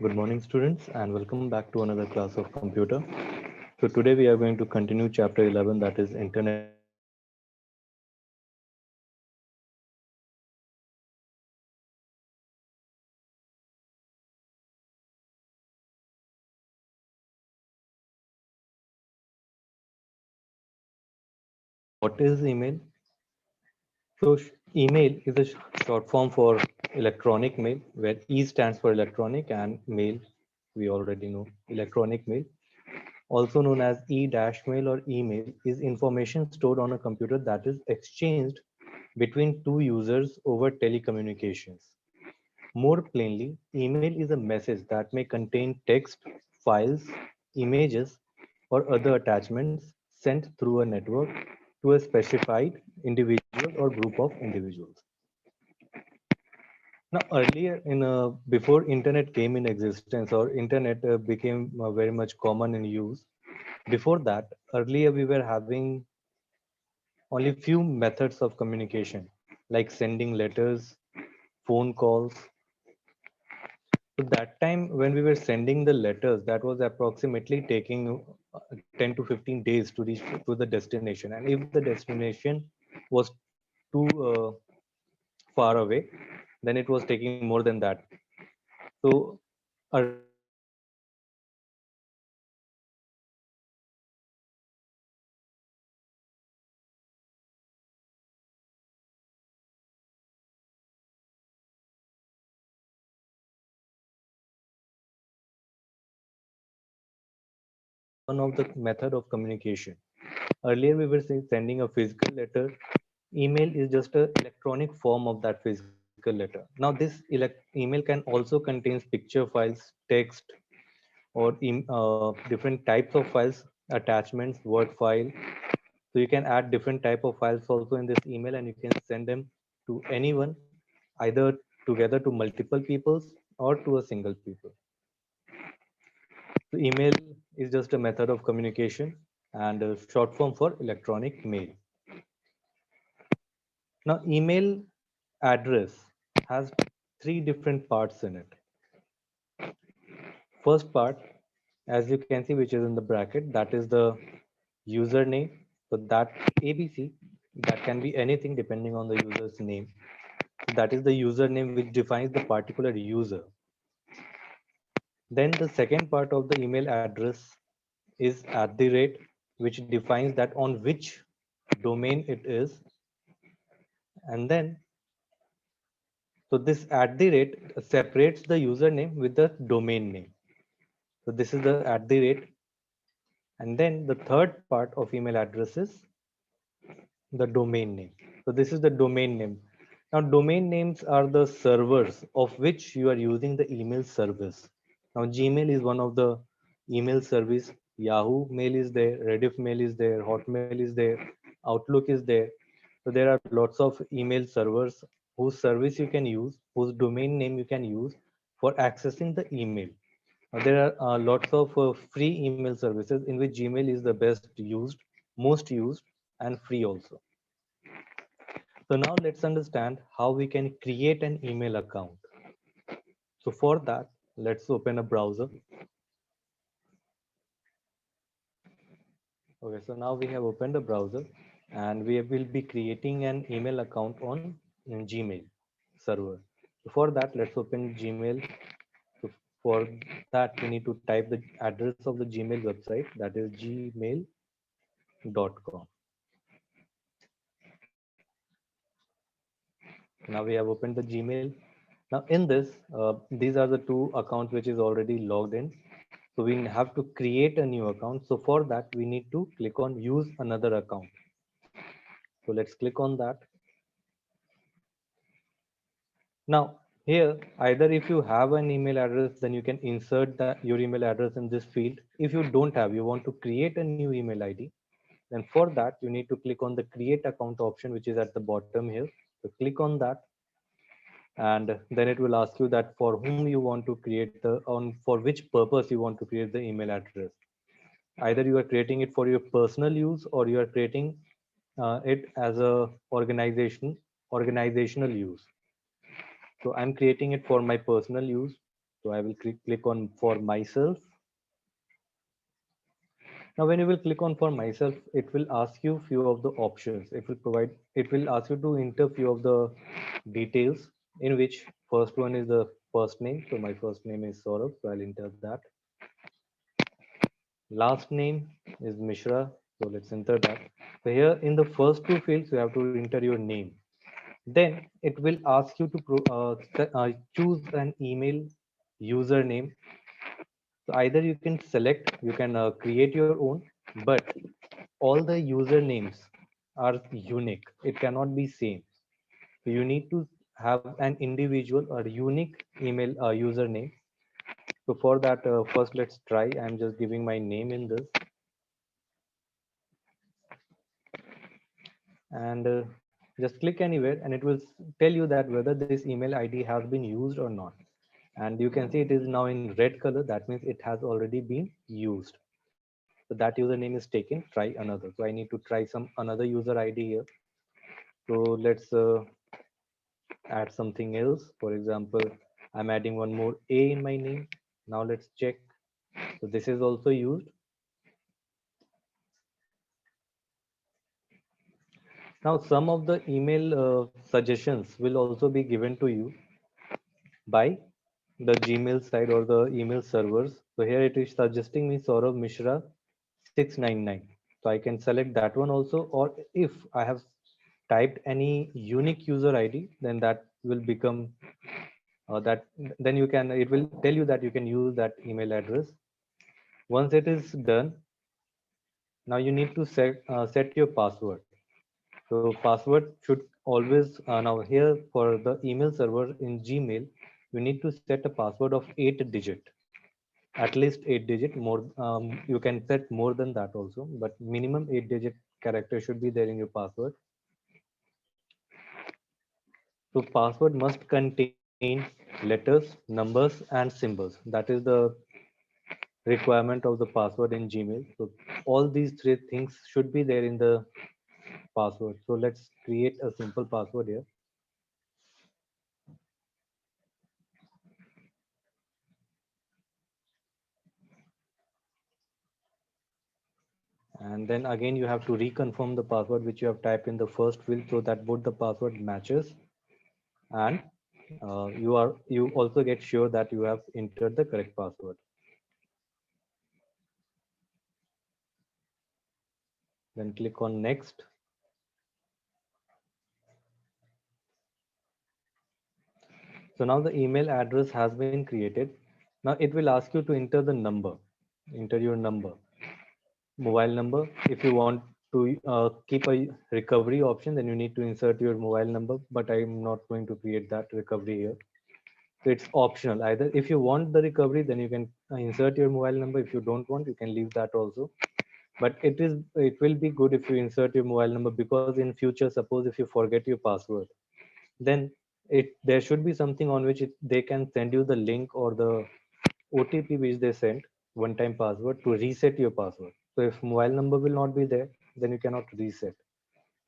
Good morning, students, and welcome back to another class of computer. So today we are going to continue chapter 11, that is Internet and Communication. So in this chapter, we will be covering what is email. So email is a short form for electronic mail, where E stands for electronic and mail, we already know electronic mail. Also known as e-mail or email, is information stored on a computer that is exchanged between two users over telecommunications. More plainly, email is a message that may contain text, files, images, or other attachments sent through a network to a specified individual or group of individuals. Now, earlier before internet came in existence or internet became very much common in use, before that, earlier we were having only few methods of communication, like sending letters, phone calls. So that time when we were sending the letters, that was approximately taking 10 to 15 days to reach to the destination. And if the destination was too far away, then it was taking more than that. So earlier we were sending letters and this is one of the method of communication. Earlier we were sending a physical letter. Email is just a electronic form of that physical letter. Now this email can also contains picture files, text, or different types of files, attachments, word file. So you can add different type of files also in this email, and you can send them to anyone, either together to multiple peoples or to a single people. So email is just a method of communication and a short form for electronic mail. Now email address has three different parts in it. First part, as you can see, which is in the bracket, that is the username. So that ABC, that can be anything depending on the user's name. That is the username which defines the particular user. Then the second part of the email address is @ which defines that on which domain it is. And then, so this @ separates the username with the domain name. So this is the @. And then the third part of email address is the domain name. So this is the domain name. Now domain names are the servers of which you are using the email service. Now Gmail is one of the email service. Yahoo Mail is there, Rediff Mail is there, Hotmail is there, Outlook is there. So there are lots of email servers whose service you can use, whose domain name you can use for accessing the email. There are lots of free email services in which Gmail is the best used, most used, and free also. So now let's understand how we can create an email account. So for that, let's open a browser. Okay, so now we have opened the browser and we will be creating an email account on Gmail server. So for that, let's open Gmail. So for that, we need to type the address of the Gmail website, that is gmail.com. Now we have opened the Gmail. Now in this, these are the two accounts which is already logged in. So we have to create a new account. So for that, we need to click on use another account. So let's click on that. Now here, either if you have an email address, then you can insert your email address in this field. If you don't have, you want to create a new email ID, then for that, you need to click on the create account option, which is at the bottom here. So click on that, and then it will ask you that for whom you want to create for which purpose you want to create the email address. Either you are creating it for your personal use or you are creating it as a organizational use. So I'm creating it for my personal use. So I will click on for myself. Now, when you will click on for myself, it will ask you few of the options. It will ask you to enter few of the details, in which first one is the first name. So my first name is Saurabh, so I'll enter that. Last name is Mishra, so let's enter that. So here in the first two fields, you have to enter your name. Then it will ask you to choose an email username. So either you can select, you can create your own, but all the usernames are unique. It cannot be same. So you need to have an individual or unique email username. So for that, first let's try. I'm just giving my name in this, and just click anywhere, and it will tell you that whether this email ID has been used or not. And you can see it is now in red color. That means it has already been used. So that username is taken. Try another. So I need to try some another user ID here. So let's add something else. For example, I'm adding one more A in my name. Now let's check. So this is also used. Now some of the email suggestions will also be given to you by the Gmail side or the email servers. So here it is suggesting me Saurabh Mishra 699. So I can select that one also, or if I have typed any unique user ID, then that will become that then you can, it will tell you that you can use that email address. Once it is done, now you need to set your password. So password should always now here for the email server in Gmail, you need to set a password of 8 digit, at least 8 digit. More you can set more than that also, but minimum 8 digit character should be there in your password. So password must contain letters, numbers, and symbols. That is the requirement of the password in Gmail. So all these three things should be there in the password. So let's create a simple password here. And then again, you have to reconfirm the password which you have typed in the first field, so that both the password matches, and you also get sure that you have entered the correct password. Then click on next. So now the email address has been created. Now it will ask you to enter the number, enter your number, mobile number. If you want to keep a recovery option, then you need to insert your mobile number, but I'm not going to create that recovery here. So it's optional. Either if you want the recovery, then you can insert your mobile number. If you don't want, you can leave that also. But it will be good if you insert your mobile number, because in future, suppose if you forget your password, then there should be something on which they can send you the link or the OTP which they sent, one time password, to reset your password. So if mobile number will not be there, then you cannot reset.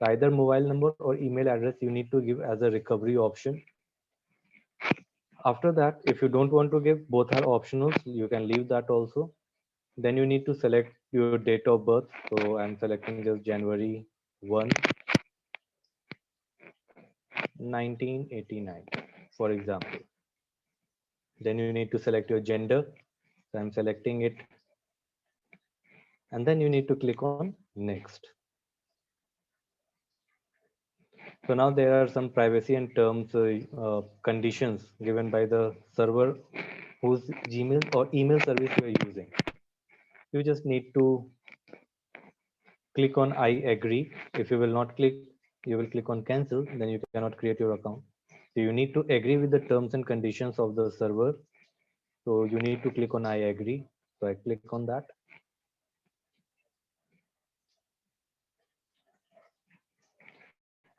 Either mobile number or email address you need to give as a recovery option. After that, if you don't want to give, both are optional, you can leave that also. Then you need to select your date of birth. So I'm selecting just January 1, 1989, for example. Then you need to select your gender. So I'm selecting it. And then you need to click on next. So now there are some privacy and terms conditions given by the server whose Gmail or email service you are using. You just need to click on I agree. If you will not click, you will click on cancel, then you cannot create your account. So you need to agree with the terms and conditions of the server. So you need to click on I agree. So I click on that.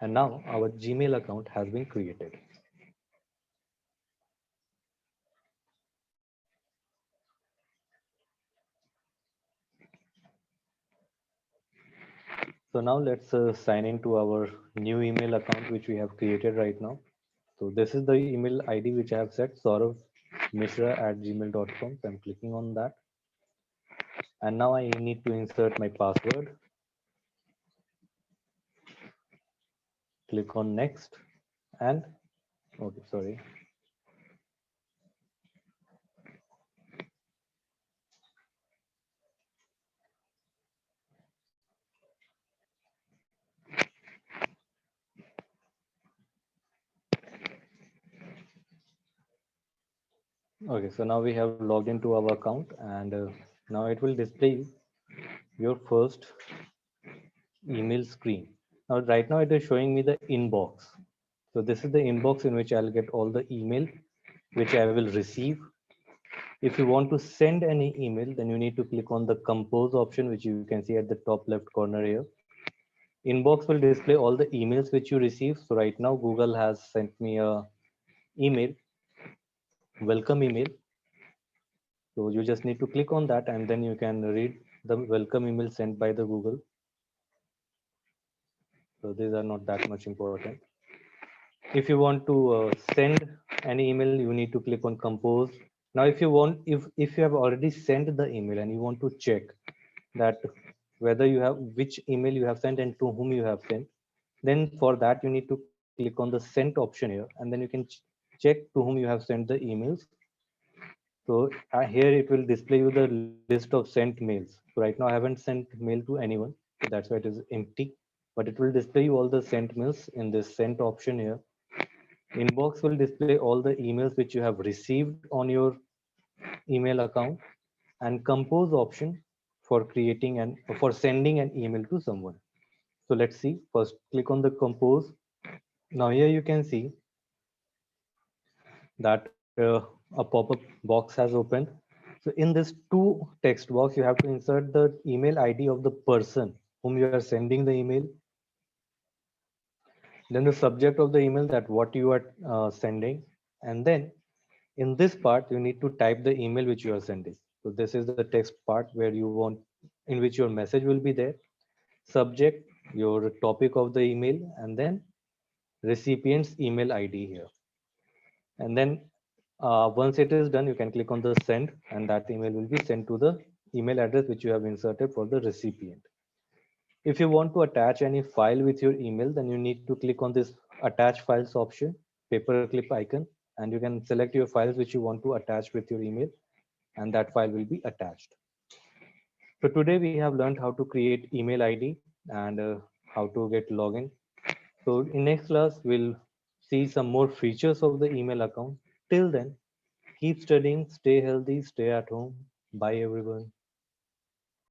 And now our Gmail account has been created. So now let's sign into our new email account which we have created right now. So this is the email ID which I have set, Saurav mishra@gmail.com. So I'm clicking on that. And now I need to insert my password. Click on next and okay, sorry. Okay, so now we have logged into our account and now it will display your first email screen. Now, right now it is showing me the inbox. So this is the inbox in which I'll get all the email which I will receive. If you want to send any email, then you need to click on the compose option, which you can see at the top left corner here. Inbox will display all the emails which you receive. So right now Google has sent me a email, welcome email. So you just need to click on that and then you can read the welcome email sent by the Google. So these are not that much important. If you want to send an email, you need to click on compose. Now if you want, if you have already sent the email and you want to check that whether you have which email you have sent and to whom you have sent, then for that you need to click on the sent option here and then you can check to whom you have sent the emails. So here it will display you the list of sent mails. So right now I haven't sent mail to anyone, so that's why it is empty, but it will display you all the sent mails in this sent option here. Inbox will display all the emails which you have received on your email account, and compose option for creating and for sending an email to someone. So let's see. First, click on the compose. Now here you can see that a pop-up box has opened. So in this two text box, you have to insert the email ID of the person whom you are sending the email. Then the subject of the email, that what you are sending, and then in this part you need to type the email which you are sending. So this is the text part where you want, in which your message will be there, subject, your topic of the email, and then recipient's email ID here. And then once it is done, you can click on the send and that email will be sent to the email address which you have inserted for the recipient. If you want to attach any file with your email, then you need to click on this attach files option, paperclip icon, and you can select your files which you want to attach with your email, and that file will be attached. So today we have learned how to create email ID and how to get login. So in next class, we'll see some more features of the email account. Till then, keep studying, stay healthy, stay at home. Bye everyone.